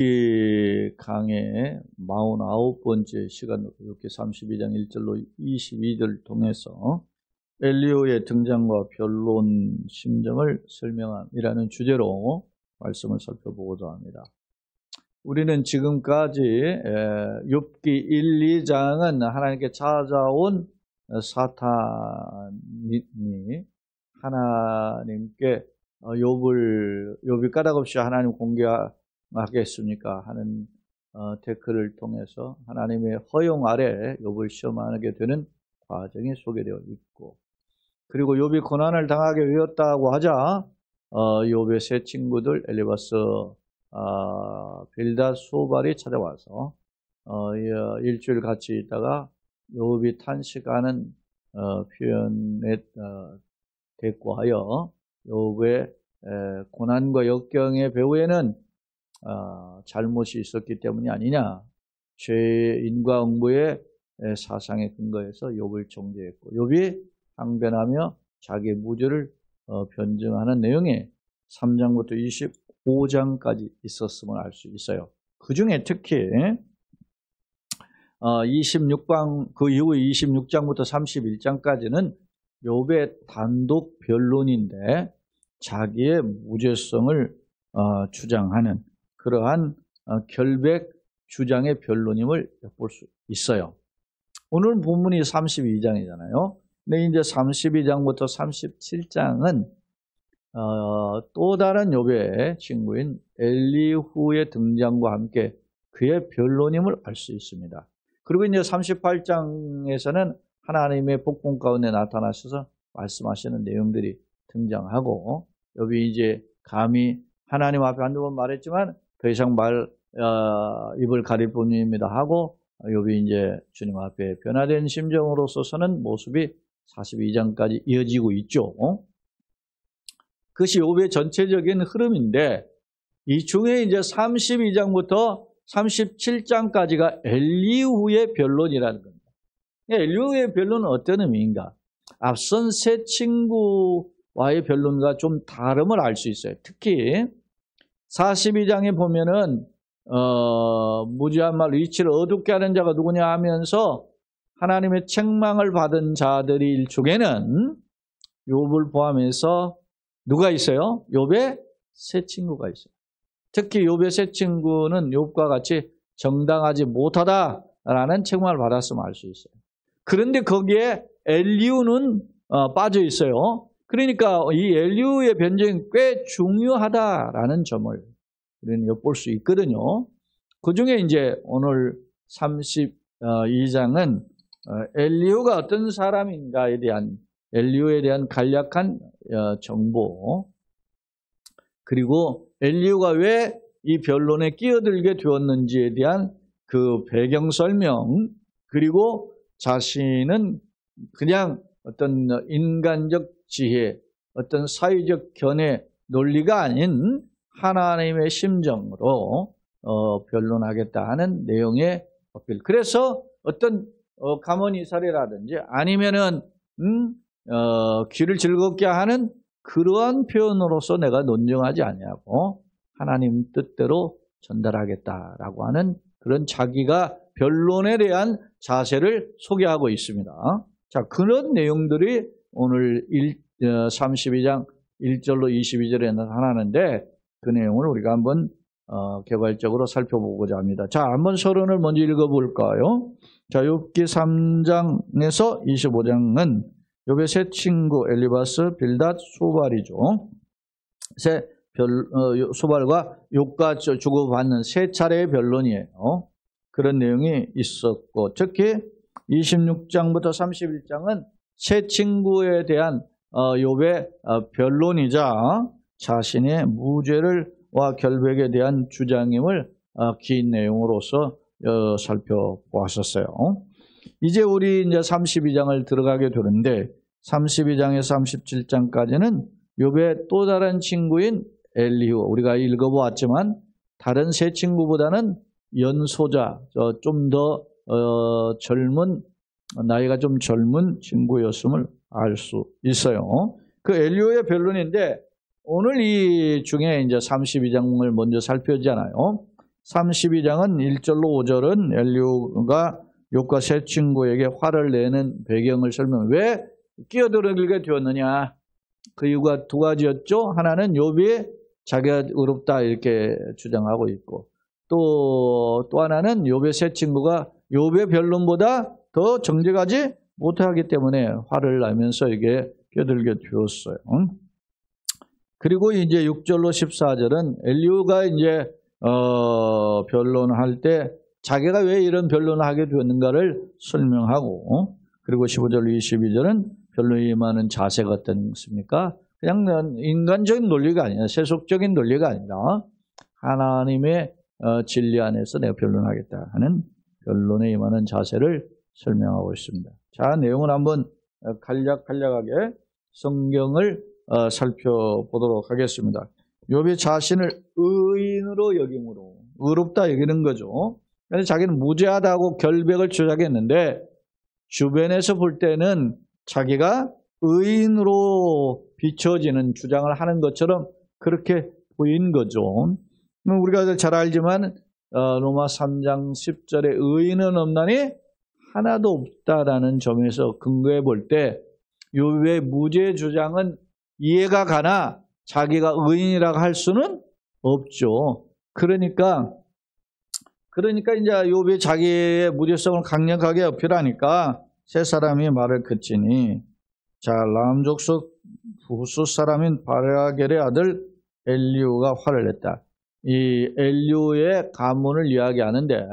이 강의 49번째 시간으로 욥기 32장 1절로 22절 통해서 엘리후의 등장과 변론 심정을 설명함이라는 주제로 말씀을 살펴보고자 합니다. 우리는 지금까지 욥기 1, 2장은 하나님께 찾아온 사탄이 하나님께 욥이 까닭없이 하나님 공개하겠습니까 하는 태클을 통해서 하나님의 허용 아래 욥을 시험하게 되는 과정이 소개되어 있고, 그리고 욥이 고난을 당하게 되었다고 하자 욥의 세 친구들 엘리바스, 빌닷, 소발이 찾아와서 일주일 같이 있다가 욥이 탄식하는 표현에 대꾸하여 욥의 고난과 역경의 배후에는 잘못이 있었기 때문이 아니냐, 죄의 인과응보의 사상에 근거해서 욥을 정죄했고, 욥이 항변하며 자기의 무죄를 변증하는 내용이 3장부터 25장까지 있었음을 알 수 있어요. 그 중에 특히 26장, 그 이후 26장부터 31장까지는 욥의 단독 변론인데 자기의 무죄성을 주장하는 그러한 결백 주장의 변론임을 엿볼 수 있어요. 오늘 본문이 32장이잖아요. 근데 이제 32장부터 37장은 또 다른 욥의 친구인 엘리후의 등장과 함께 그의 변론임을 알 수 있습니다. 그리고 이제 38장에서는 하나님의 복권 가운데 나타나셔서 말씀하시는 내용들이 등장하고, 욥이 이제 감히 하나님 앞에 한두 번 말했지만 더 이상 입을 가릴 뿐입니다 하고 욥이 이제 주님 앞에 변화된 심정으로서 서는 모습이 42장까지 이어지고 있죠. 그것이 욥의 전체적인 흐름인데, 이 중에 이제 32장부터 37장까지가 엘리후의 변론이라는 겁니다. 엘리후의 변론은 어떤 의미인가? 앞선 세 친구와의 변론과 좀 다름을 알 수 있어요. 특히 42장에 보면은 무지한 말 이치를 어둡게 하는 자가 누구냐 하면서 하나님의 책망을 받은 자들이 일축에는 욥을 포함해서 누가 있어요? 욥의 세 친구가 있어요. 특히 욥의 세 친구는 욥과 같이 정당하지 못하다라는 책망을 받았음을 알 수 있어요. 그런데 거기에 엘리후는 빠져 있어요. 그러니까 이 엘리후의 변증이 꽤 중요하다라는 점을 우리는 엿볼 수 있거든요. 그 중에 이제 오늘 32장은 엘리후가 어떤 사람인가에 대한, 엘리후에 대한 간략한 정보, 그리고 엘리후가 왜 이 변론에 끼어들게 되었는지에 대한 그 배경 설명, 그리고 자신은 그냥 어떤 인간적 지혜, 어떤 사회적 견해, 논리가 아닌 하나님의 심정으로 변론하겠다 하는 내용의 어필. 그래서 어떤 가문이 사례라든지 아니면은 귀를 즐겁게 하는 그러한 표현으로서 내가 논증하지 아니하고 하나님 뜻대로 전달하겠다라고 하는 그런 자기가 변론에 대한 자세를 소개하고 있습니다. 자, 그런 내용들이 오늘 32장 1절로 22절에 나타나는데 그 내용을 우리가 한번 개괄적으로 살펴보고자 합니다. 자, 한번 서론을 먼저 읽어볼까요? 자, 욥기 3장에서 25장은 욥의 세 친구 엘리바스, 빌닷, 소발이죠. 소발과 욥과 주고받는 세 차례의 변론이에요. 그런 내용이 있었고, 특히 26장부터 31장은 세 친구에 대한 욥의 변론이자 자신의 무죄와 결백에 대한 주장임을 긴 내용으로서 살펴보았었어요. 이제 우리 이제 32장을 들어가게 되는데 32장에서 37장까지는 욥의 또 다른 친구인 엘리후, 우리가 읽어보았지만 다른 세 친구보다는 연소자, 좀 더 젊은, 나이가 좀 젊은 친구였음을 알 수 있어요. 그 엘리후의 변론인데 오늘 이 중에 이제 32장을 먼저 살펴보잖아요. 32장은 1절로 5절은 엘리후가 욥과 세 친구에게 화를 내는 배경을 설명해. 왜 끼어들게 되었느냐? 그 이유가 두 가지였죠. 하나는 욥이 자기가 의롭다 이렇게 주장하고 있고, 또 하나는 욥의 세 친구가 욥의 변론보다 더 정직하지 못하기 때문에 화를 내면서 이게 끼어들게 되었어요. 그리고 이제 6절로 14절은 엘리후가 이제 변론할 때 자기가 왜 이런 변론을 하게 되었는가를 설명하고, 그리고 15절 22절은 변론에 임하는 자세가 어떻습니까? 그냥 인간적인 논리가 아니라, 세속적인 논리가 아니라 하나님의 진리 안에서 내가 변론하겠다 하는 변론에 임하는 자세를 설명하고 있습니다. 자, 내용을 한번 간략하게 성경을 살펴보도록 하겠습니다. 욥이 자신을 의인으로 여김으로, 의롭다 여기는 거죠. 그래서 자기는 무죄하다고 결백을 주장했는데 주변에서 볼 때는 자기가 의인으로 비춰지는 주장을 하는 것처럼 그렇게 보인 거죠. 우리가 잘 알지만 로마 3장 10절에 의인은 없나니 하나도 없다라는 점에서 근거해 볼 때 욥의 무죄 주장은 이해가 가나 자기가 의인이라고 할 수는 없죠. 그러니까 이제 욥이 자기의 무죄성을 강력하게 어필하니까 세 사람이 말을 그치니, 자, 람족속 부수 사람인 바라겔의 아들 엘리후가 화를 냈다. 이 엘리후의 가문을 이야기하는데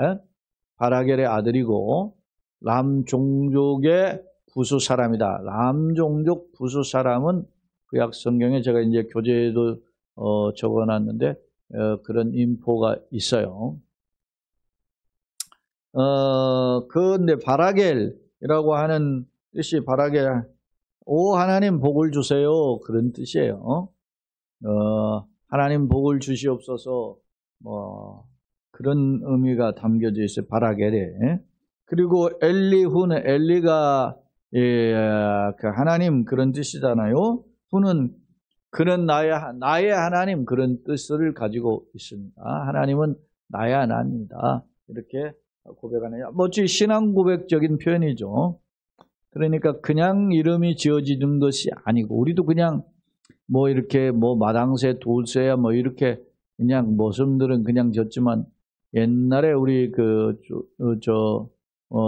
바라겔의 아들이고 람 종족의 부수 사람이다. 람 종족 부수 사람은 구약 성경에 제가 이제 교재에도 적어놨는데 그런 인포가 있어요. 근데 바라겔이라고 하는 뜻이 바라겔, 오 하나님 복을 주세요, 그런 뜻이에요. 하나님 복을 주시옵소서, 그런 의미가 담겨져 있어요, 바라겔에. 그리고 엘리후는, 엘리가 그 하나님 그런 뜻이잖아요. 후는 그는 나의 하나님 그런 뜻을 가지고 있습니다. 하나님은 나의 하나님이다, 이렇게 고백하네요. 멋지 신앙 고백적인 표현이죠. 그러니까 그냥 이름이 지어지는 것이 아니고, 우리도 그냥 이렇게 마당새, 돌새야 이렇게 그냥 모성들은 그냥 졌지만, 옛날에 우리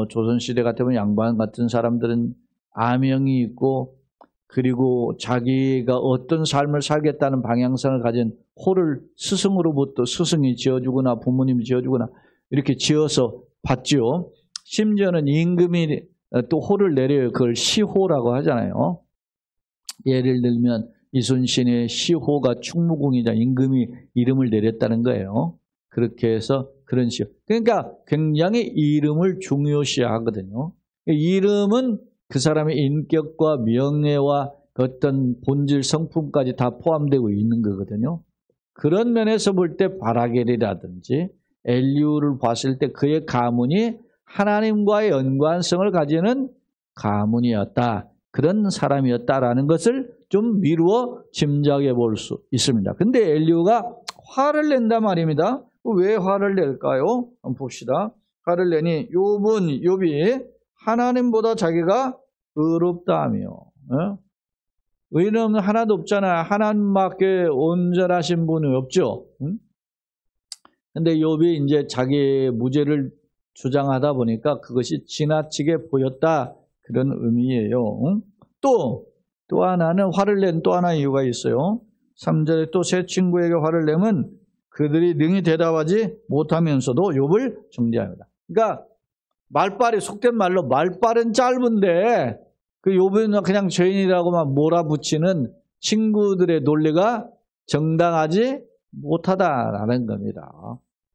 조선시대 같으면 양반 같은 사람들은 아명이 있고, 그리고 자기가 어떤 삶을 살겠다는 방향성을 가진 호를 스승으로부터, 스승이 지어주거나 부모님이 지어주거나 이렇게 지어서 받지요. 심지어는 임금이 또 호를 내려요. 그걸 시호라고 하잖아요. 예를 들면 이순신의 시호가 충무궁이자 임금이 이름을 내렸다는 거예요. 그렇게 해서 그런 시호. 그러니까 굉장히 이름을 중요시하거든요. 이름은 그 사람의 인격과 명예와 어떤 본질 성품까지 다 포함되고 있는 거거든요. 그런 면에서 볼 때 바라겔이라든지 엘리후를 봤을 때 그의 가문이 하나님과의 연관성을 가지는 가문이었다, 그런 사람이었다라는 것을 좀 미루어 짐작해 볼 수 있습니다. 근데 엘리후가 화를 낸단 말입니다. 왜 화를 낼까요? 한번 봅시다. 화를 내니 욥이 하나님보다 자기가 의롭다하며, 의인은 하나도 없잖아요. 하나님밖에 온전하신 분이 없죠. 근데 욥이 이제 자기의 무죄를 주장하다 보니까 그것이 지나치게 보였다, 그런 의미예요. 또 하나는 화를 낸 또 하나 이유가 있어요. 3절에 또 세 친구에게 화를 내면 그들이 능히 대답하지 못하면서도 욥을 정죄합니다. 그러니까 말빨이, 속된 말로 말빨은 짧은데 그 욥은 그냥 죄인이라고만 몰아붙이는 친구들의 논리가 정당하지 못하다라는 겁니다.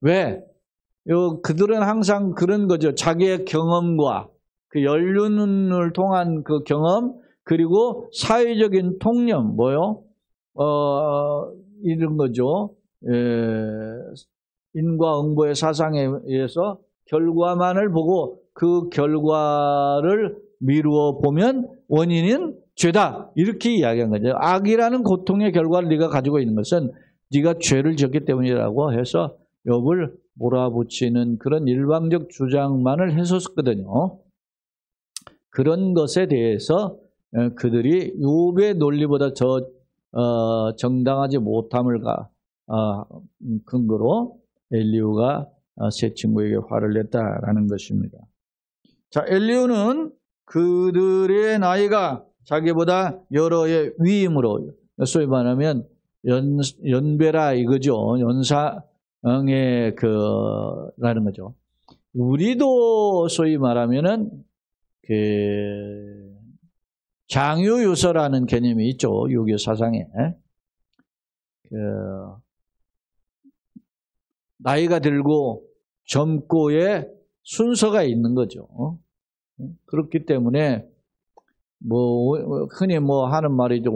왜? 그들은 항상 그런 거죠. 자기의 경험과 그 연륜을 통한 그 경험, 그리고 사회적인 통념, 이런 거죠. 인과응보의 사상에 의해서 결과만을 보고 그 결과를 미루어 보면 원인은 죄다, 이렇게 이야기한 거죠. 악이라는 고통의 결과를 네가 가지고 있는 것은 네가 죄를 지었기 때문이라고 해서 욥을 몰아붙이는 그런 일방적 주장만을 했었거든요. 그런 것에 대해서 그들이 욥의 논리보다 정당하지 못함을 근거로 엘리후가 세 친구에게 화를 냈다라는 것입니다. 자, 엘리후는 그들의 나이가 자기보다 여러의 위임으로, 소위 말하면 연배라 이거죠. 연상의 라는 거죠. 우리도 소위 말하면은 장유유서라는 개념이 있죠. 유교 사상에. 나이가 들고 젊고의 순서가 있는 거죠. 그렇기 때문에 흔히 하는 말이죠.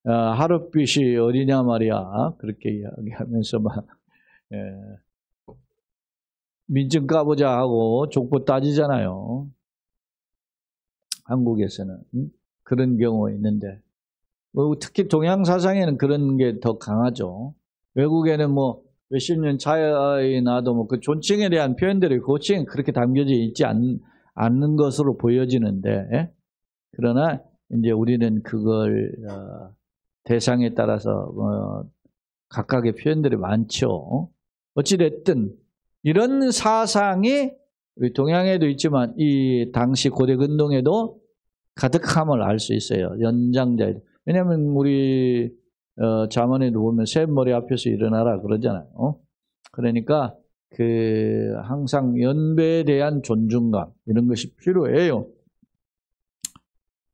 하룻빛이 어리냐 말이야. 그렇게 이야기하면서 민증 까보자 하고 족보 따지잖아요. 한국에서는 그런 경우가 있는데, 특히 동양 사상에는 그런 게 더 강하죠. 외국에는 몇십 년 차이 나도 그 존칭에 대한 표현들이 고칭에 그렇게 담겨져 있지 않는 것으로 보여지는데, 그러나 이제 우리는 그걸 대상에 따라서 각각의 표현들이 많죠. 어찌됐든 이런 사상이 우리 동양에도 있지만 이 당시 고대 근동에도 가득함을 알 수 있어요. 연장자에. 왜냐하면 우리 자문에도 보면 샘머리 앞에서 일어나라 그러잖아요. 그러니까 항상 연배에 대한 존중감 이런 것이 필요해요.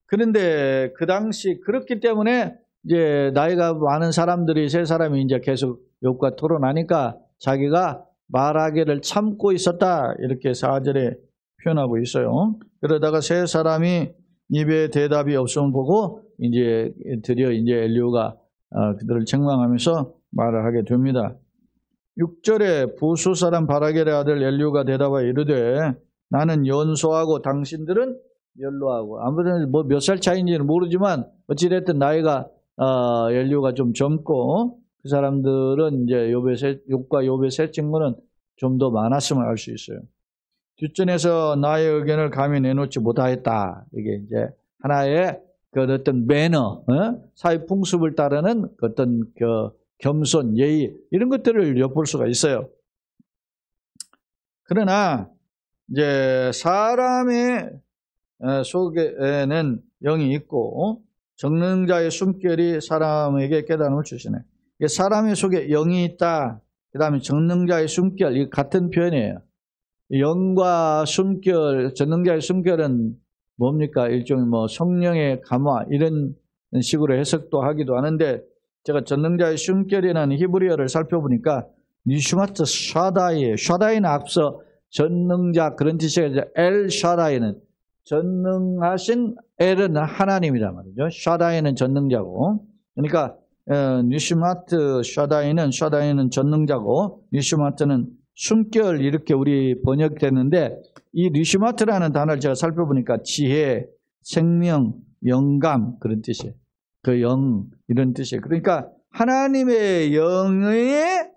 그런데 그 당시 그렇기 때문에 이제 나이가 많은 사람들이 세 사람이 이제 계속 욥과 토론하니까 자기가 말하기를 참고 있었다 이렇게 4절에 표현하고 있어요. 그러다가 세 사람이 입에 대답이 없음을 보고 이제 드디어 이제 엘리후가 그들을 책망하면서 말을 하게 됩니다. 6절에 부수 사람 바라겔의 아들 엘리후가 대답하여 이르되 나는 연소하고 당신들은 연로하고 아무튼 몇 살 차이인지는 모르지만 어찌됐든 나이가 엘리후가 좀 젊고 그 사람들은 이제 욥과 욥의 세 친구는 좀 더 많았음을 알 수 있어요. 뒷전에서 나의 의견을 감히 내놓지 못하였다. 이게 이제 하나의 어떤 매너, 사회 풍습을 따르는 어떤 겸손, 예의 이런 것들을 엿볼 수가 있어요. 그러나 이제 사람의 속에는 영이 있고 정능자의 숨결이 사람에게 깨달음을 주시네. 사람의 속에 영이 있다. 그 다음에 정능자의 숨결, 이 같은 표현이에요. 영과 숨결, 전능자의 숨결은 뭡니까? 일종의 성령의 감화 이런 식으로 해석도 하기도 하는데 제가 전능자의 숨결이라는 히브리어를 살펴보니까 니슈마트 샤다이에요. 샤다이는 앞서 전능자 그런 뜻이에요. 엘 샤다이는 전능하신 엘은 하나님이란 말이죠. 샤다이는 전능자고 그러니까 니슈마트 샤다이는 전능자고 니슈마트는 숨결 이렇게 우리 번역됐는데 이 니슈마트라는 단어를 제가 살펴보니까 지혜, 생명, 영감 그런 뜻이에요. 그 영 이런 뜻이에요. 그러니까 하나님의 영의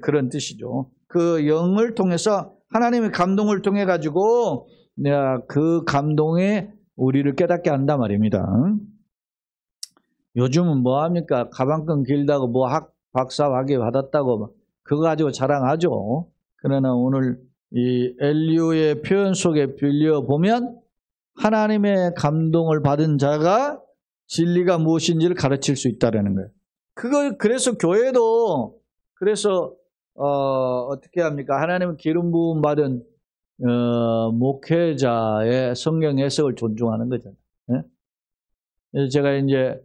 그런 뜻이죠. 그 영을 통해서 하나님의 감동을 통해 가지고 그 감동에 우리를 깨닫게 한단 말입니다. 요즘은 뭐 합니까? 가방끈 길다고 박사 학위 받았다고 그거 가지고 자랑하죠. 그러나 오늘 이 엘리후의 표현 속에 빌려보면 하나님의 감동을 받은 자가 진리가 무엇인지를 가르칠 수 있다는 거예요. 그래서 교회도 어떻게 합니까? 하나님의 기름 부음 받은 목회자의 성경 해석을 존중하는 거잖아요. 네? 제가 이제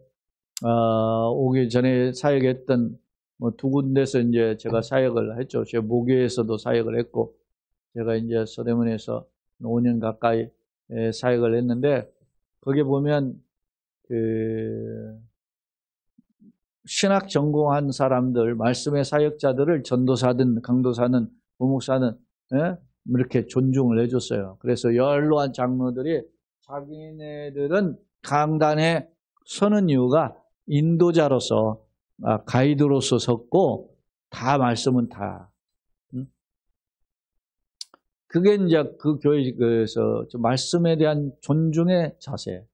오기 전에 사역했던 두 군데서 이제 제가 사역을 했죠. 제 모교에서도 사역을 했고, 제가 이제 서대문에서 5년 가까이 사역을 했는데, 거기 보면 신학 전공한 사람들, 말씀의 사역자들을 전도사든 강도사든 부목사든 이렇게 존중을 해줬어요. 그래서 연로한 장로들이 자기네들은 강단에 서는 이유가 인도자로서 가이드로서 섰고 다 말씀은 다 그게 이제 그 교회에서 말씀에 대한 존중의 자세.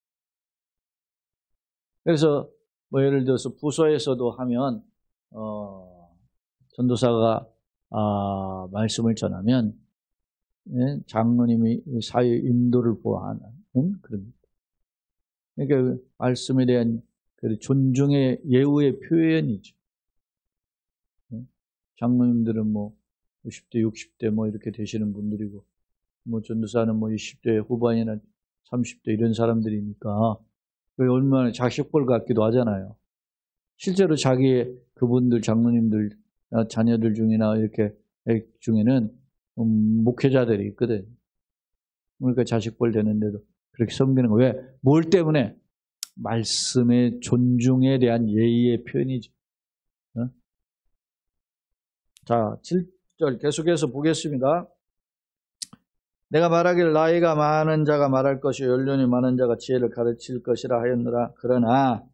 그래서 뭐 예를 들어서 부서에서도 하면 전도사가 말씀을 전하면 장로님이 사회 인도를 보호하는 그런. 그러니까 말씀에 대한 존중의 예우의 표현이죠. 장로님들은 뭐 50대, 60대 뭐 이렇게 되시는 분들이고, 뭐 전도사는 뭐 20대 후반이나 30대 이런 사람들이니까 얼마나 자식볼 같기도 하잖아요. 실제로 자기의 그분들 장로님들 자녀들 중이나 이렇게 중에는 목회자들이 있거든. 그러니까 자식볼 되는데도 그렇게 섬기는 거. 왜? 뭘 때문에? 말씀의 존중에 대한 예의의 표현이죠. 자, 7절 계속해서 보겠습니다. 내가 말하기를 나이가 많은 자가 말할 것이요 연륜이 많은 자가 지혜를 가르칠 것이라 하였노라. 그러나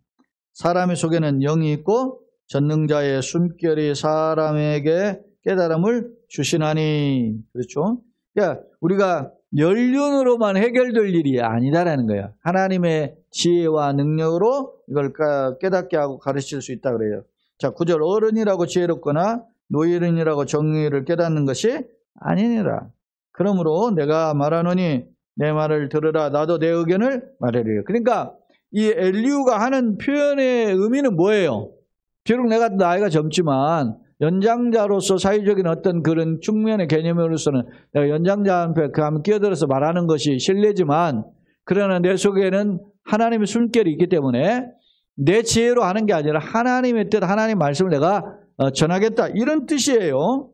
사람의 속에는 영이 있고 전능자의 숨결이 사람에게 깨달음을 주시나니. 그렇죠? 그러니까 우리가 연륜으로만 해결될 일이 아니다라는 거예요. 하나님의 지혜와 능력으로 이걸 깨닫게 하고 가르칠 수 있다 그래요. 자, 9절 어른이라고 지혜롭거나 노인이라고 정의를 깨닫는 것이 아니니라. 그러므로 내가 말하노니 내 말을 들으라. 나도 내 의견을 말하리라. 그러니까 이 엘리후가 하는 표현의 의미는 뭐예요? 비록 내가 나이가 젊지만 연장자로서 사회적인 어떤 그런 측면의 개념으로서는 내가 연장자 앞에 한번 끼어들어서 말하는 것이 실례지만, 그러나 내 속에는 하나님의 숨결이 있기 때문에 내 지혜로 하는 게 아니라 하나님의 뜻, 하나님의 말씀을 내가 전하겠다, 이런 뜻이에요.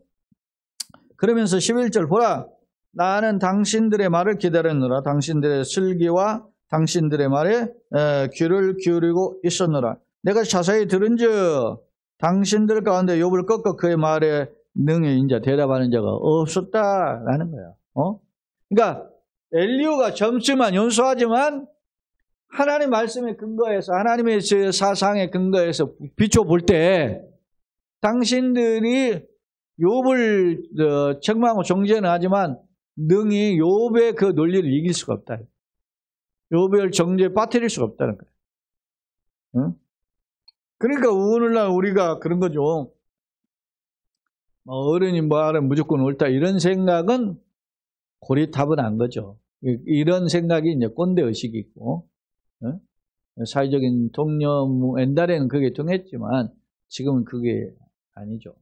그러면서 11절 보라, 나는 당신들의 말을 기다렸노라. 당신들의 슬기와 당신들의 말에 귀를 기울이고 있었노라. 내가 자세히 들은즉 당신들 가운데 욥을 꺾어 그의 말에 능히 이제 대답하는 자가 없었다라는 거야. 그러니까 엘리후가 젊지만 연소하지만 하나님 말씀에 근거해서, 하나님의 사상에 근거해서 비춰볼 때 당신들이 욥을 책망하고 정죄는 하지만 능히 욥의 그 논리를 이길 수가 없다. 욥을 정죄에 빠뜨릴 수가 없다는 거예요. 그러니까 오늘날 우리가 그런 거죠. 어른이 말하면 무조건 옳다, 이런 생각은 고리타분한 거죠. 이런 생각이 이제 꼰대 의식이 있고, 사회적인 통념, 옛날에는 그게 통했지만 지금은 그게 아니죠.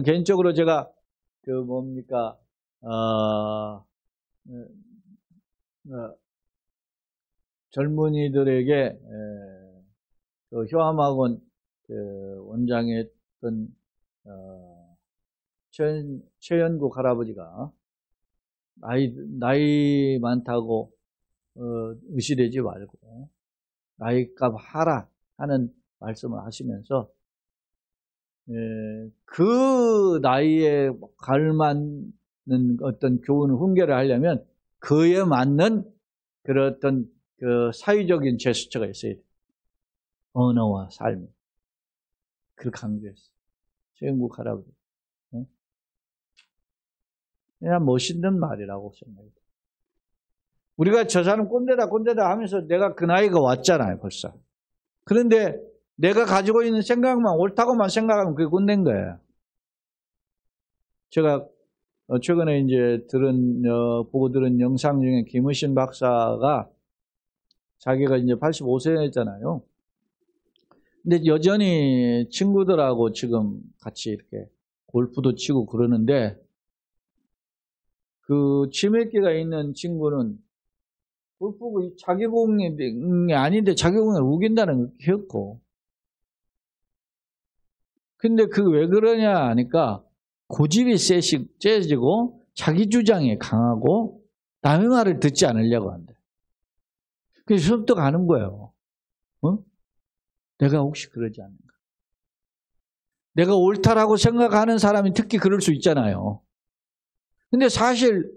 개인적으로 제가 젊은이들에게 효암학원 원장했던 최연국 할아버지가 나이 많다고 의시되지 말고 나이값 하라 하는 말씀을 하시면서, 그 나이에 걸맞는 어떤 교훈을 훈계를 하려면 그에 맞는 그런 어떤 그 사회적인 제스처가 있어야 돼요. 언어와 삶. 그걸 강조했어요. 최영국 할아버지. 그냥 멋있는 말이라고 생각해요. 우리가 저 사람 꼰대다 하면서 내가 그 나이가 왔잖아요, 벌써. 그런데 내가 가지고 있는 생각만 옳다고만 생각하면 그게 꼰대인 거예요. 제가 최근에 이제 보고 들은 영상 중에 김의신 박사가 자기가 이제 85세였잖아요. 근데 여전히 친구들하고 지금 같이 이렇게 골프도 치고 그러는데, 그 치매기가 있는 친구는 골프가 자기 공이 아닌데 자기 공을 우긴다는 걸 키웠고, 근데 그 왜 그러냐 하니까 고집이 세지고 자기 주장이 강하고 남의 말을 듣지 않으려고 한대. 그래서 수업도 가는 거예요. 내가 혹시 그러지 않는가? 내가 옳다라고 생각하는 사람이 특히 그럴 수 있잖아요. 근데 사실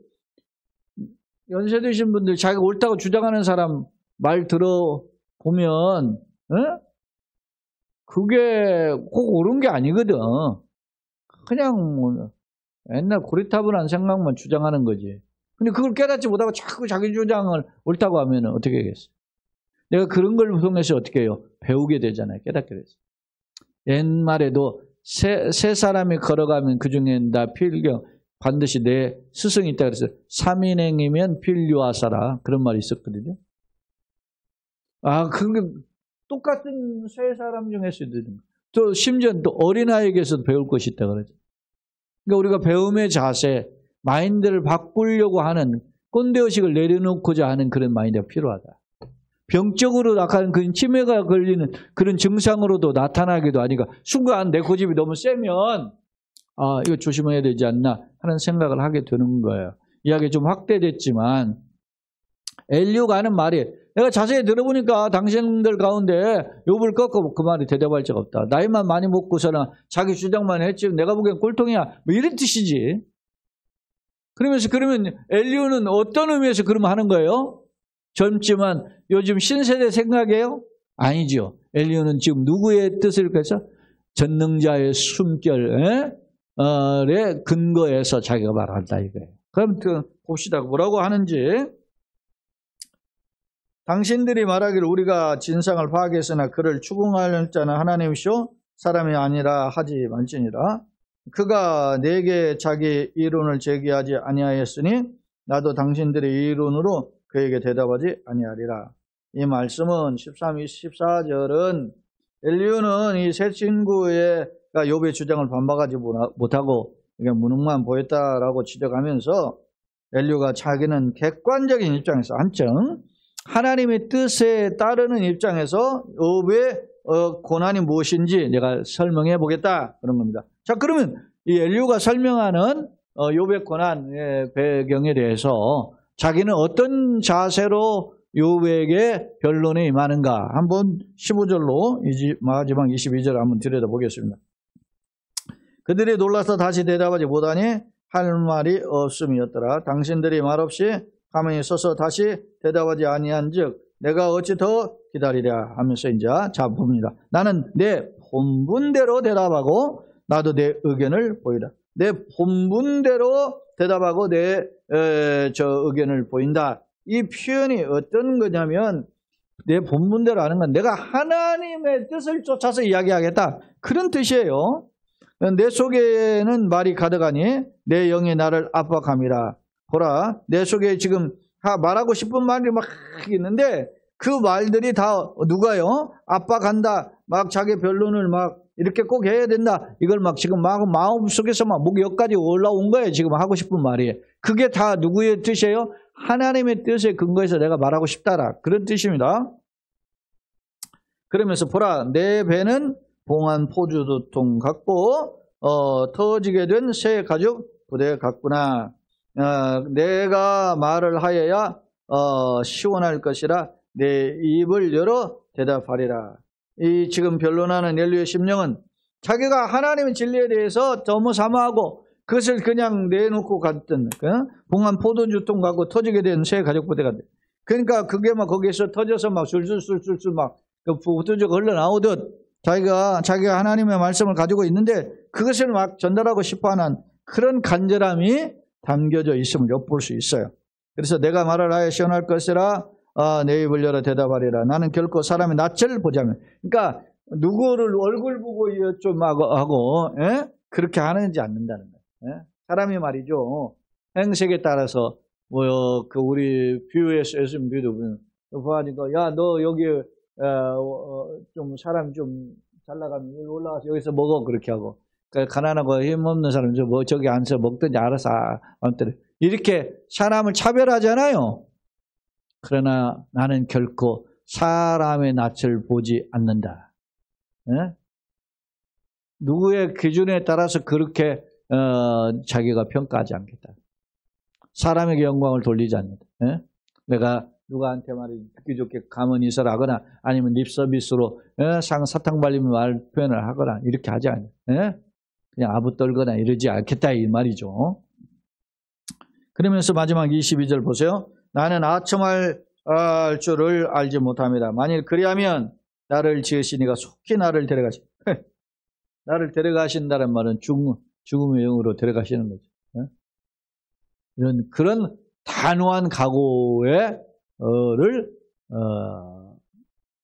연세 드신 분들 자기가 옳다고 주장하는 사람 말 들어보면 그게 꼭 옳은 게 아니거든. 그냥 옛날 고리타분한 생각만 주장하는 거지. 근데 그걸 깨닫지 못하고 자꾸 자기 주장을 옳다고 하면 어떻게 하겠어요? 내가 그런 걸 통해서 어떻게 해요? 배우게 되잖아요. 깨닫게 되죠. 옛말에도 세 사람이 걸어가면 그 중에 나 필경 반드시 내 스승이 있다 그래서 삼인행이면 필요하사라 그런 말이 있었거든요. 그게 똑같은 세 사람 중에서 또 심지어 또 어린아이에게서도 배울 것이 있다 그러죠. 그러니까 우리가 배움의 자세, 마인드를 바꾸려고 하는 꼰대의식을 내려놓고자 하는 그런 마인드가 필요하다. 병적으로 나타나는 그 치매가 걸리는 그런 증상으로도 나타나기도 하니까 순간 내 고집이 너무 세면 이거 조심해야 되지 않나 하는 생각을 하게 되는 거예요. 이야기 좀 확대됐지만 엘리후가 하는 말이 내가 자세히 들어보니까 당신들 가운데 욥을 꺾고 그 말이 대답할 자가 없다. 나이만 많이 먹고서는 자기 주장만 했지 내가 보기엔 꼴통이야. 뭐 이런 뜻이지. 그러면 엘리후는 어떤 의미에서 그러면 하는 거예요? 젊지만 요즘 신세대 생각이에요? 아니죠. 엘리후는 지금 누구의 뜻을 그래서 전능자의 숨결에 근거해서 자기가 말한다 이거예요. 그럼 봅시다. 뭐라고 하는지. 당신들이 말하기를 우리가 진상을 파악했으나 그를 추궁할 자는 하나님이시오 사람이 아니라 하지 말지니라. 그가 내게 자기 이론을 제기하지 아니하였으니 나도 당신들의 이론으로 그에게 대답하지 아니하리라. 이 말씀은 13, 14절은 엘리후는 이 세 친구가 욥의 주장을 반박하지 못하고 그냥 무능만 보였다라고 지적하면서 엘리후가 자기는 객관적인 입장에서 한층 하나님의 뜻에 따르는 입장에서 욥의 고난이 무엇인지 내가 설명해 보겠다 그런 겁니다. 자, 그러면 이 엘리후가 설명하는 욥의 고난의 배경에 대해서 자기는 어떤 자세로 욥에게 변론에 임하는가 한번 15절로 마지막 22절 한번 들여다보겠습니다. 그들이 놀라서 다시 대답하지 못하니 할 말이 없음이었더라. 당신들이 말없이 가만히 서서 다시 대답하지 아니한즉 내가 어찌 더 기다리랴 하면서 이제 자 봅니다. 나는 내 본분대로 대답하고 나도 내 의견을 보이라. 내 본분대로 대답하고 내 의견을 보인다. 이 표현이 어떤 거냐면 내 본분대로 하는 건 내가 하나님의 뜻을 쫓아서 이야기하겠다. 그런 뜻이에요. 내 속에는 말이 가득하니 내 영이 나를 압박함이라. 보라, 내 속에 지금 말하고 싶은 말이 막 있는데 그 말들이 다 누가요? 압박한다. 막 자기 변론을 막 이렇게 꼭 해야 된다. 이걸 막 지금 막 마음속에서 막 목 여기까지 올라온 거예요. 지금 하고 싶은 말이. 그게 다 누구의 뜻이에요? 하나님의 뜻에 근거해서 내가 말하고 싶다라. 그런 뜻입니다. 그러면서 보라, 내 배는 봉한 포도통 같고 터지게 된 새 가죽 부대 같구나. 내가 말을 하여야 시원할 것이라 내 입을 열어 대답하리라. 이 지금 변론하는 엘리후의 심령은 자기가 하나님의 진리에 대해서 너무 사모하고 그것을 그냥 내놓고 갔던 봉한 포도주통 갖고 터지게 된 새 가죽부대가 돼. 그러니까 그게 막 거기에서 터져서 막 술술술술 막 포도주가 흘러나오듯 자기가 하나님의 말씀을 가지고 있는데 그것을 막 전달하고 싶어하는 그런 간절함이 담겨져 있음을 엿볼 수 있어요. 그래서 내가 말을 하여 시원할 것이라 내 입을 열어 대답하리라. 나는 결코 사람의 낯을 보지 않는다. 그러니까 누구를 얼굴 보고 좀 하고 그렇게 하는지 않는다는 거예요. 사람이 말이죠. 행색에 따라서 그 우리 뷰에서 뷰도 보니까 야 너 여기 좀 사람 좀 잘 나가면 여기 올라가서 여기서 먹어 그렇게 하고 가난하고 힘없는 사람 뭐 저기 앉아서 먹든지 알아서 아무튼 이렇게 사람을 차별하잖아요. 그러나 나는 결코 사람의 낯을 보지 않는다. 누구의 기준에 따라서 그렇게 자기가 평가하지 않겠다. 사람에게 영광을 돌리지 않는다. 내가 누구한테 말이 듣기 좋게 가만히 있어라 하거나 아니면 립서비스로 사탕 발리면 말 표현을 하거나 이렇게 하지 않아요. 그냥 아부 떨거나 이러지 않겠다 이 말이죠. 그러면서 마지막 22절 보세요. 나는 아첨할 줄을 알지 못합니다. 만일 그리하면 나를 지으시니가 속히 나를 데려가시. 나를 데려가신다는 말은 죽음의 영으로 데려가시는 거죠. 이런 그런 단호한 각오를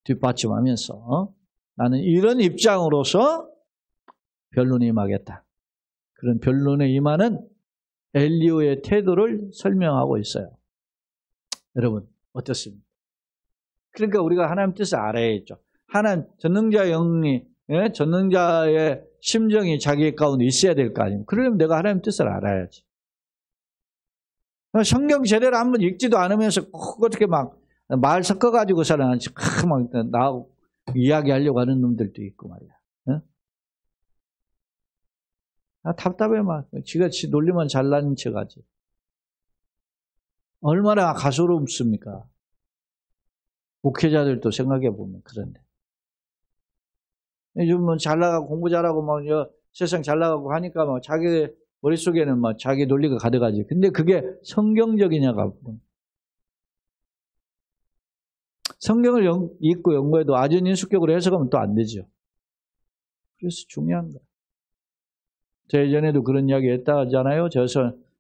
뒷받침하면서 나는 이런 입장으로서 변론에 임하겠다. 그런 변론에 임하는 엘리후의 태도를 설명하고 있어요. 여러분 어떻습니까? 그러니까 우리가 하나님 뜻을 알아야죠. 하나님 전능자 영이 전능자의 심정이 자기 가운데 있어야 될 거 아닙니까? 그러려면 내가 하나님 뜻을 알아야지. 성경 제대로 한번 읽지도 않으면서 어떻게 막 말 섞어가지고서는 막 나하고 이야기하려고 하는 놈들도 있고 말이야. 답답해 막. 지가 지 논리만 잘난 척하지. 얼마나 가소롭습니까? 목회자들도 생각해 보면 그런데. 요즘 뭐 잘 나가고 공부 잘하고 막 세상 잘 나가고 하니까 막 자기 머릿속에는 막 자기 논리가 가득하지. 근데 그게 성경적이냐가. 성경을 읽고 연구해도 아전인수격으로 해석하면 또 안 되죠. 그래서 중요한 거야. 제가 예전에도 그런 이야기 했다 하잖아요. 저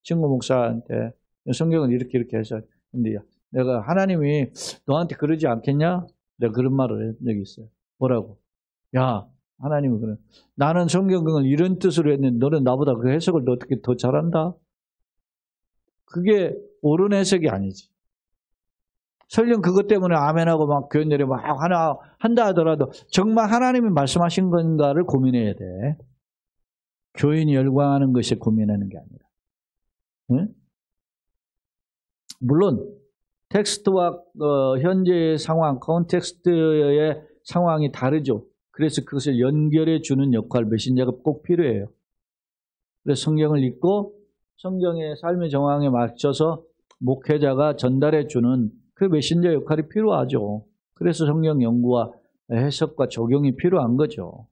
친구 목사한테 성경을 이렇게 해서. 근데 내가 하나님이 너한테 그러지 않겠냐? 내가 그런 말을 한 적이 있어요. 뭐라고? 야, 하나님은 그래. 나는 성경을 이런 뜻으로 했는데 너는 나보다 그 해석을 어떻게 더 잘한다? 그게 옳은 해석이 아니지. 설령 그것 때문에 아멘하고 막 교인들이 막 하나 한다 하더라도 정말 하나님이 말씀하신 건가를 고민해야 돼. 교인이 열광하는 것에 고민하는 게 아니라. 응? 물론 텍스트와 현재의 상황, 컨텍스트의 상황이 다르죠. 그래서 그것을 연결해 주는 역할, 메신저가 꼭 필요해요. 그래서 성경을 읽고 성경의 삶의 정황에 맞춰서 목회자가 전달해 주는 그 메신저 역할이 필요하죠. 그래서 성경 연구와 해석과 적용이 필요한 거죠.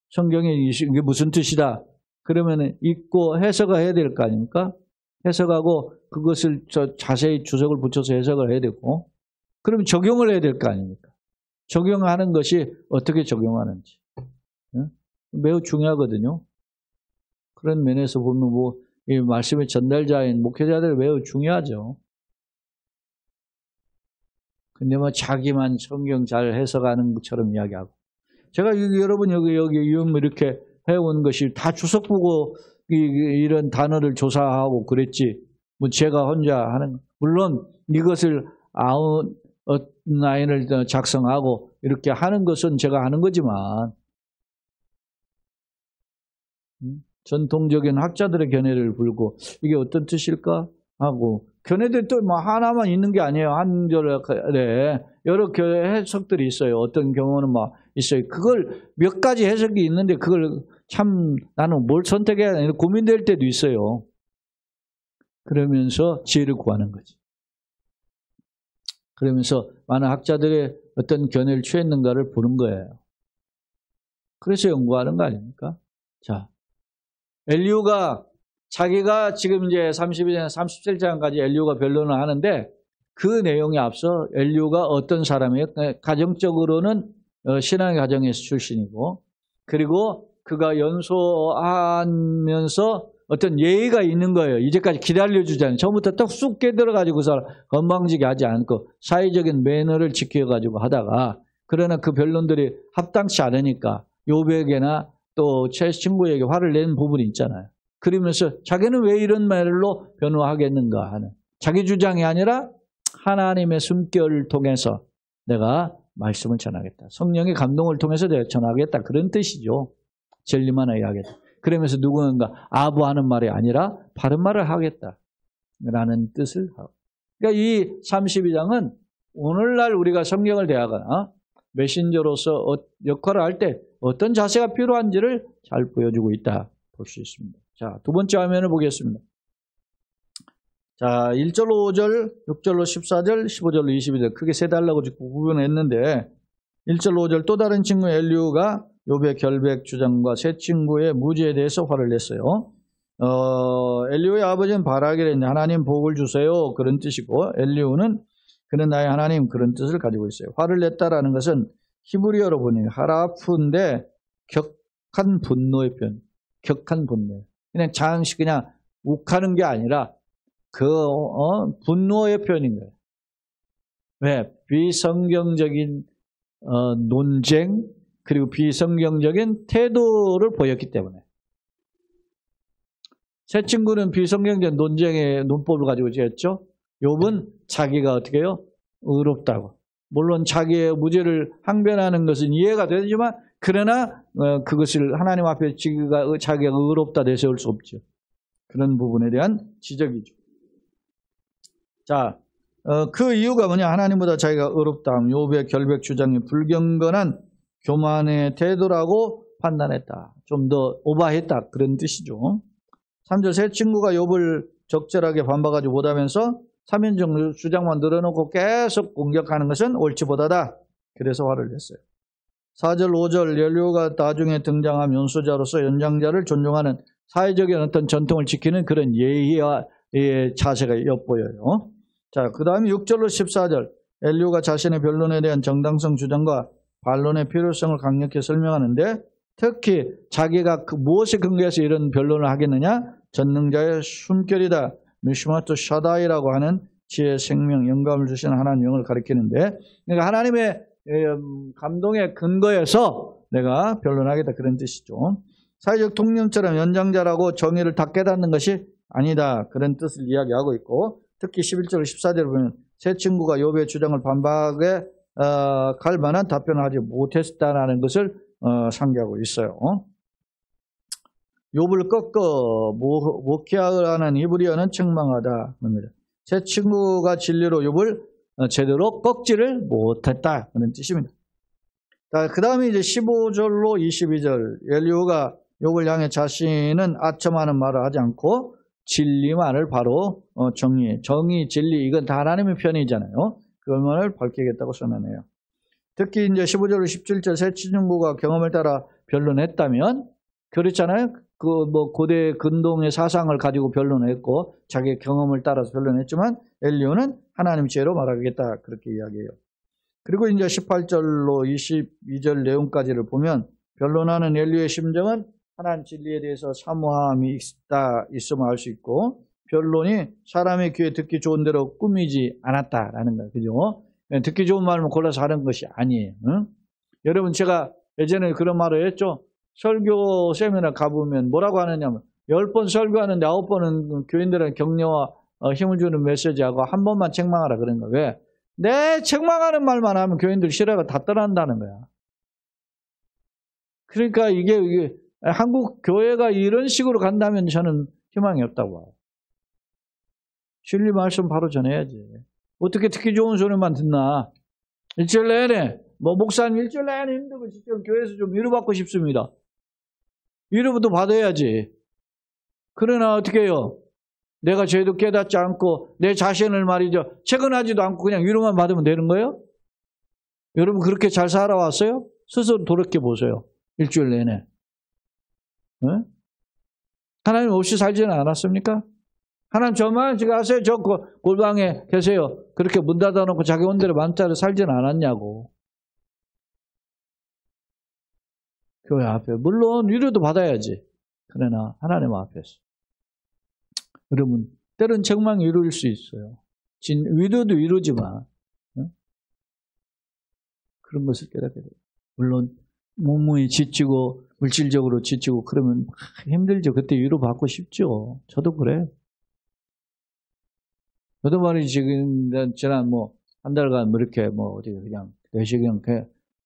성경이 이게 무슨 뜻이다. 그러면 읽고 해석해야 될 거 아닙니까? 해석하고 그것을 자세히 주석을 붙여서 해석을 해야 되고, 그러면 적용을 해야 될 거 아닙니까? 적용하는 것이 어떻게 적용하는지. 매우 중요하거든요. 그런 면에서 보면 이 말씀의 전달자인 목회자들 매우 중요하죠. 근데 자기만 성경 잘 해석하는 것처럼 이야기하고. 제가 여러분 여기 이렇게 해온 것이 다 주석 보고 이런 단어를 조사하고 그랬지. 제가 혼자 하는, 물론 이것을 아웃라인을 작성하고 이렇게 하는 것은 제가 하는 거지만, 전통적인 학자들의 견해를 불고 이게 어떤 뜻일까 하고, 견해들 또 하나만 있는 게 아니에요. 한 절에 여러 해석들이 있어요. 어떤 경우는 있어요. 그걸 몇 가지 해석이 있는데 그걸 참 나는 뭘 선택해야 하나 고민될 때도 있어요. 그러면서 지혜를 구하는 거지. 그러면서 많은 학자들의 어떤 견해를 취했는가를 보는 거예요. 그래서 연구하는 거 아닙니까? 자, 엘리후가 자기가 지금 이제 32장, 37장까지 엘리후가 변론을 하는데 그 내용에 앞서 엘리후가 어떤 사람이에요? 가정적으로는 신앙의 가정에서 출신이고, 그리고 그가 연소하면서 어떤 예의가 있는 거예요. 이제까지 기다려주잖아요. 처음부터 딱 쑥 깨들어가지고서 건방지게 하지 않고 사회적인 매너를 지켜가지고 하다가, 그러나 그 변론들이 합당치 않으니까 요백에나 또 친구에게 화를 낸 부분이 있잖아요. 그러면서 자기는 왜 이런 말로 변호하겠는가 하는 자기 주장이 아니라 하나님의 숨결을 통해서 내가 말씀을 전하겠다. 성령의 감동을 통해서 내가 전하겠다. 그런 뜻이죠. 진리만 하겠다. 그러면서 누군가 아부하는 말이 아니라 바른 말을 하겠다. 라는 뜻을 하고. 그러니까 이 32장은 오늘날 우리가 성경을 대하거나 메신저로서 역할을 할 때 어떤 자세가 필요한지를 잘 보여주고 있다 볼 수 있습니다. 자, 두 번째 화면을 보겠습니다. 자, 1절로 5절, 6절로 14절, 15절로 22절 크게 세 달라고 구분했는데 1절로 5절 또 다른 친구 엘리후가 욥의 결백 주장과 세 친구의 무죄에 대해서 화를 냈어요. 엘리후의 아버지는 바라기를 했는데 하나님 복을 주세요. 그런 뜻이고, 엘리후는 그는 나의 하나님 그런 뜻을 가지고 있어요. 화를 냈다라는 것은 히브리어로 보니 하라프인데 격한 분노의 표현. 격한 분노. 그냥 잠시 그냥 욱하는 게 아니라 분노의 표현인 거예요. 왜? 비성경적인 논쟁 그리고 비성경적인 태도를 보였기 때문에. 새 친구는 비성경적 논쟁의 논법을 가지고 지었죠. 욥은 자기가 어떻게 해요? 의롭다고. 물론 자기의 무죄를 항변하는 것은 이해가 되지만 그러나 그것을 하나님 앞에 자기가 의롭다 내세울 수 없죠. 그런 부분에 대한 지적이죠. 자, 그 이유가 뭐냐? 하나님보다 자기가 의롭다함. 욥의 결백 주장이 불경건한 교만의 태도라고 판단했다. 좀 더 오바했다. 그런 뜻이죠. 3절 새 친구가 욥을 적절하게 반박하지 못하면서 3인정 주장만 늘어놓고 계속 공격하는 것은 옳지 못하다. 그래서 화를 냈어요. 4절 5절 엘리후가 나중에 등장한 연수자로서 연장자를 존중하는 사회적인 어떤 전통을 지키는 그런 예의와 자세가 엿보여요. 자, 그 다음에 6절로 14절 엘리후가 자신의 변론에 대한 정당성 주장과 반론의 필요성을 강력히 설명하는데 특히 자기가 무엇에 근거해서 이런 변론을 하겠느냐? 전능자의 숨결이다. 미슈마토 샤다이라고 하는 지혜, 생명, 영감을 주시는 하나님 영을 가리키는데 그러니까 하나님의 감동의 근거에서 내가 변론하겠다 그런 뜻이죠. 사회적 통념처럼 연장자라고 정의를 다 깨닫는 것이 아니다. 그런 뜻을 이야기하고 있고 특히 11절 14절을 보면 새 친구가 욥의 주장을 반박에 갈 만한 답변을 하지 못했다는 것을 상기하고 있어요. 욥을 꺾어 목회하는 히브리어는 책망하다. 새 친구가 진리로 욥을 제대로 꺾지를 못했다. 그런 뜻입니다. 그 다음에 이제 15절로 22절 엘리후가 욥을 향해 자신은 아첨하는 말을 하지 않고 진리만을 바로 정의, 진리 이건 다 하나님의 편이잖아요. 그것만을 밝히겠다고 선언해요. 특히 이제 15절로 17절 새 친구가 경험을 따라 변론했다면 그렇잖아요. 고대 근동의 사상을 가지고 변론했고 자기의 경험을 따라서 변론했지만 엘리후는 하나님 지혜로 말하겠다 그렇게 이야기해요. 그리고 이제 18절로 22절 내용까지를 보면 변론하는 엘리후의 심정은 하나님 진리에 대해서 사모함이 있음을 알 수 있고 변론이 사람의 귀에 듣기 좋은 대로 꾸미지 않았다라는 거예요. 그죠? 듣기 좋은 말만 골라서 하는 것이 아니에요. 응? 여러분 제가 예전에 그런 말을 했죠. 설교 세미나 가보면 뭐라고 하느냐면 10번 설교하는데 9번은 교인들의 격려와 힘을 주는 메시지하고 한 번만 책망하라 그런 거예요. 왜? 내 책망하는 말만 하면 교인들 싫어가 다 떠난다는 거야. 그러니까 이게 한국 교회가 이런 식으로 간다면 저는 희망이 없다고 봐요. 진리 말씀 바로 전해야지. 어떻게 듣기 좋은 소리만 듣나? 일주일 내내 목사님 일주일 내내 힘들고 진짜 교회에서 좀 위로받고 싶습니다. 위로부터 받아야지. 그러나 어떻게 해요? 내가 죄도 깨닫지 않고 내 자신을 말이죠. 채근하지도 않고 그냥 위로만 받으면 되는 거예요? 여러분 그렇게 잘 살아왔어요? 스스로 돌이켜보세요. 일주일 내내. 네? 하나님 없이 살지는 않았습니까? 하나님 저만 지금 아세요? 저 골방에 계세요. 그렇게 문 닫아놓고 자기 온대로 맘대로 살지는 않았냐고. 교회 앞에. 물론 위로도 받아야지. 그러나 하나님 앞에서. 여러분 때론 책망이 위로일 수 있어요. 위로도 위로지만 그런 것을 깨닫게 돼요. 물론 몸이 지치고 물질적으로 지치고 그러면 힘들죠. 그때 위로받고 싶죠. 저도 그래요. 저도 말이지 지금 지난 한 달간 이렇게 어디 그냥 내시경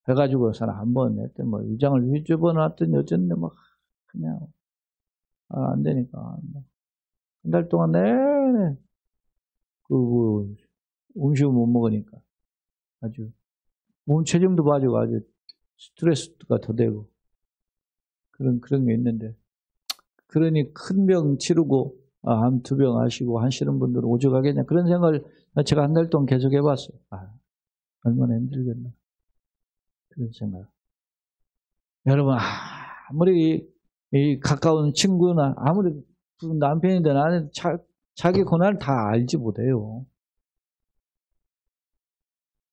해가지고 한번 했더니 위장을 휘집어놨더니 어쩐데 그냥 안 되니까 한 달 동안 내내 음식을 못 먹으니까 아주 몸 체중도 빠지고 아주 스트레스가 더 되고 그런 게 있는데 그러니 큰 병 치르고 암 2병 하시고 하시는 분들은 오죽하겠냐 그런 생각을 제가 한 달 동안 계속 해봤어요. 얼마나 힘들겠나 그런 생각. 여러분 아무리 이 가까운 친구나 아무리 남편인데 나는 자기 고난을 다 알지 못해요.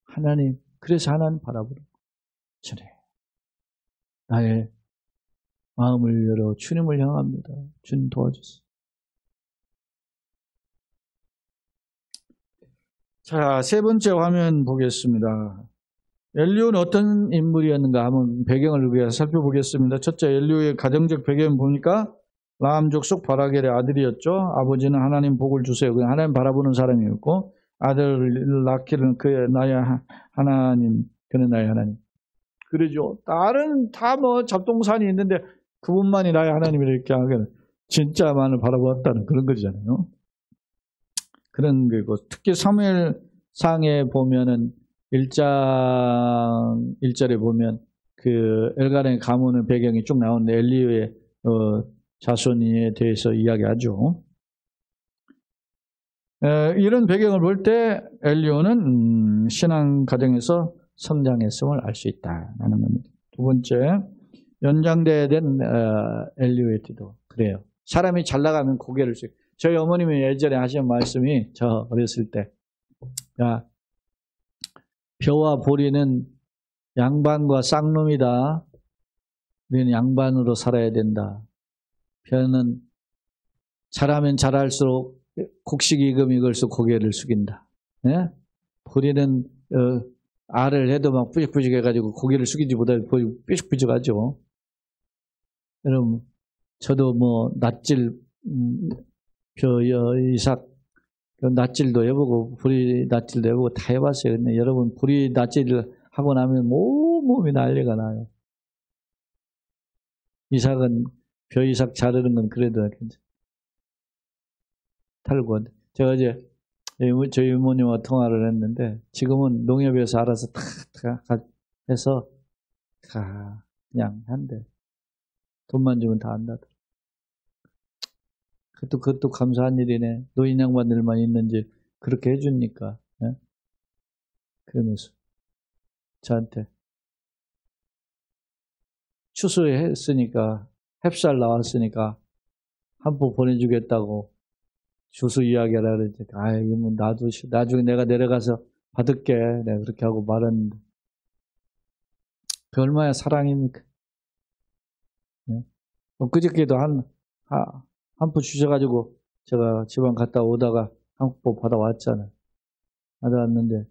하나님 그래서 하나님 바라보는 전에 나의 마음을 열어 주님을 향합니다. 주님 도와주세요. 자, 세 번째 화면 보겠습니다. 엘리오는 어떤 인물이었는가 한번 배경을 위해서 살펴보겠습니다. 첫째, 엘리오의 가정적 배경 보니까 라암 족속 바라겔의 아들이었죠. 아버지는 하나님 복을 주세요. 그냥 하나님 바라보는 사람이었고, 아들을 낳기는 그의 나의 하나님, 그는 나의 하나님. 그러죠. 다른 다 뭐 잡동산이 있는데 그분만이 나의 하나님이라 이렇게 하기는 진짜만을 바라보았다는 그런 거잖아요. 그런 거고, 특히 사무엘상에 보면은 1장 1절에 보면 그 엘가의 가문의 배경이 쭉 나오는데 엘리오의 자손에 대해서 이야기하죠. 이런 배경을 볼 때 엘리오는 신앙 가정에서 성장했음을 알 수 있다는 겁니다. 두 번째, 연장된 엘리오의 기도. 그래요. 사람이 잘 나가면 고개를 숙여. 저희 어머님이 예전에 하신 말씀이 저 어렸을 때, 야, 벼와 보리는 양반과 쌍놈이다. 우리는 양반으로 살아야 된다. 벼는 잘하면 잘할수록 곡식이금 이걸수 고개를 숙인다. 예? 보리는 알을 해도 막 뿌직뿌직 해가지고 고개를 숙이지 못하고 삐죽삐죽하죠. 여러분, 저도 뭐 낫질 이삭 낫질도 해보고 보리 낫질도 해보고 다 해봤어요. 근데 여러분, 보리 낫질을 하고 나면 몸이 난리가 나요. 이삭은 벼이삭 자르는 건 그래도 괜찮아요. 탈고. 제가 어제 저희 이모님과 통화를 했는데 지금은 농협에서 알아서 다 해서 다 그냥 한대. 돈만 주면 다 한다더라. 그것도 감사한 일이네. 노인 양반들만 있는지 그렇게 해주니까. 예? 그러면서 저한테 추수했으니까 햅쌀 나왔으니까 한 포 보내주겠다고 주수 이야기하라 그랬지. 이거 나도 나중에 내가 내려가서 받을게. 내가 그렇게 하고 말았는데 그 얼마나 사랑입니까? 예? 그저께도 한 포 주셔가지고 제가 집안 갔다 오다가 한 포 받아왔잖아요. 받아왔는데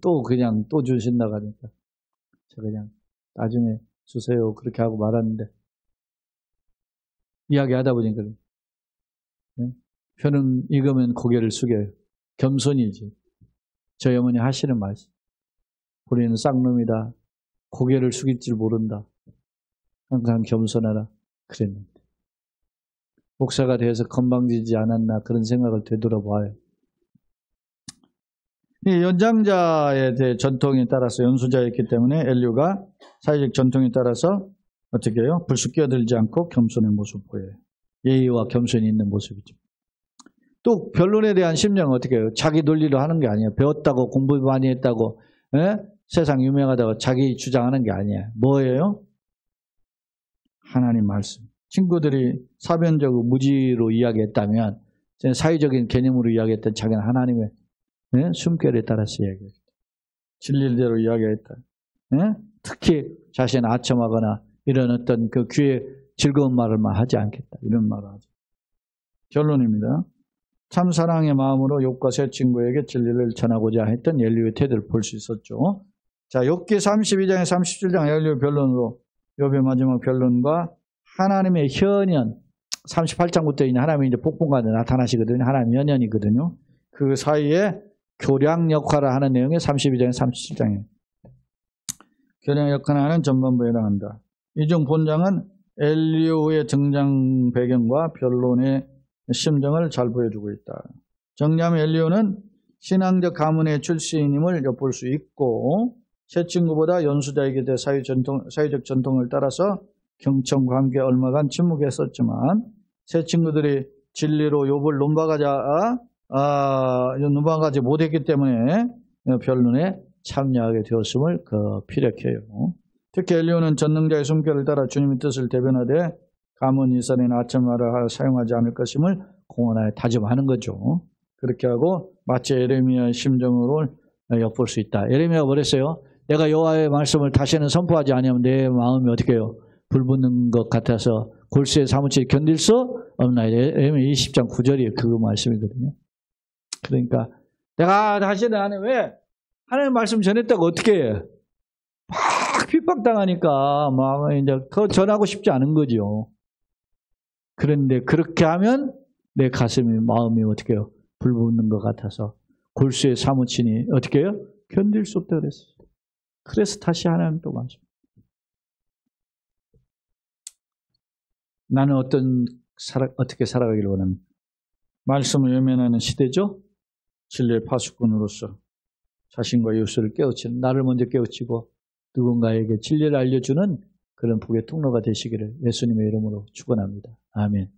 또 그냥 또 주신다고 하니까 제가 그냥 나중에 주세요 그렇게 하고 말았는데 이야기하다 보니까 표는 익으면 고개를 숙여요. 겸손이지. 저희 어머니 하시는 말씀. 우리는 쌍놈이다. 고개를 숙일 줄 모른다. 항상 겸손하라. 그랬는데 목사가 되어서 건방지지 않았나 그런 생각을 되돌아봐요. 이 연장자에 대해 전통에 따라서 연수자였기 때문에 엘리오가 사회적 전통에 따라서 어떻게 해요? 불쑥 끼어들지 않고 겸손의 모습을 보여요. 예의와 겸손이 있는 모습이죠. 또 변론에 대한 심정은 어떻게 해요? 자기 논리로 하는 게 아니에요. 배웠다고 공부 많이 했다고 세상 유명하다고 자기 주장하는 게 아니에요. 뭐예요? 하나님 말씀. 친구들이 사변적으로 무지로 이야기했다면 사회적인 개념으로 이야기했던 자기는 하나님의 숨결에 따라서 이야기했다. 진리대로 이야기했다. 특히 자신을 아첨하거나 이런 어떤 그 귀에 즐거운 말을만 하지 않겠다. 이런 말을 하죠. 결론입니다. 참 사랑의 마음으로 욥과 세 친구에게 진리를 전하고자 했던 엘리오의 태도를 볼 수 있었죠. 자, 욥기 32장에 37장 엘리오 변론으로 욥의 마지막 변론과 하나님의 현현 38장부터 이제 하나님이 이제 복분간에 나타나시거든요. 하나님 현현이거든요. 그 사이에 교량 역할을 하는 내용이 32장에 37장이에요. 교량 역할을 하는 전반부에 해당한다. 이 중 본장은 엘리오의 등장 배경과 변론의 심정을 잘 보여주고 있다. 정리하면 엘리오는 신앙적 가문의 출신임을 엿볼 수 있고 세 친구보다 연수자에게 대해 사회적 전통을 따라서 경청과 함께 얼마간 침묵했었지만 세 친구들이 진리로 욥을 논박하지 못했기 때문에 변론에 참여하게 되었음을 피력해요. 특히 엘리오는 전능자의 숨결을 따라 주님의 뜻을 대변하되 가문 이스라엘의 아첨하라 사용하지 않을 것임을 공언하여 다짐하는 거죠. 그렇게 하고 마치 에레미야의 심정으로 엿볼 수 있다. 에레미야가 뭐랬어요? 내가 여호와의 말씀을 다시는 선포하지 아니하면 내 마음이 어떻게 해요? 불붙는 것 같아서 골수에 사무치 견딜 수 없나이다. 에레미야 20장 9절이 그 말씀이거든요. 그러니까 내가 다시는 안 해. 왜? 하나님 말씀 전했다고 어떻게 해? 막 핍박당하니까 막 이제 그거 전하고 싶지 않은 거죠. 그런데 그렇게 하면 내 가슴이 마음이 어떻게 해요? 불붙는 것 같아서 골수에 사무치니 어떻게 해요? 견딜 수 없다 그랬어요. 그래서 다시 하나님 또 말씀. 나는 어떻게 살아가기를 원합니다. 말씀을 외면하는 시대죠. 진리의 파수꾼으로서 자신과 이웃을 깨우치는, 나를 먼저 깨우치고 누군가에게 진리를 알려주는 그런 복의 통로가 되시기를 예수님의 이름으로 축원합니다. 아멘.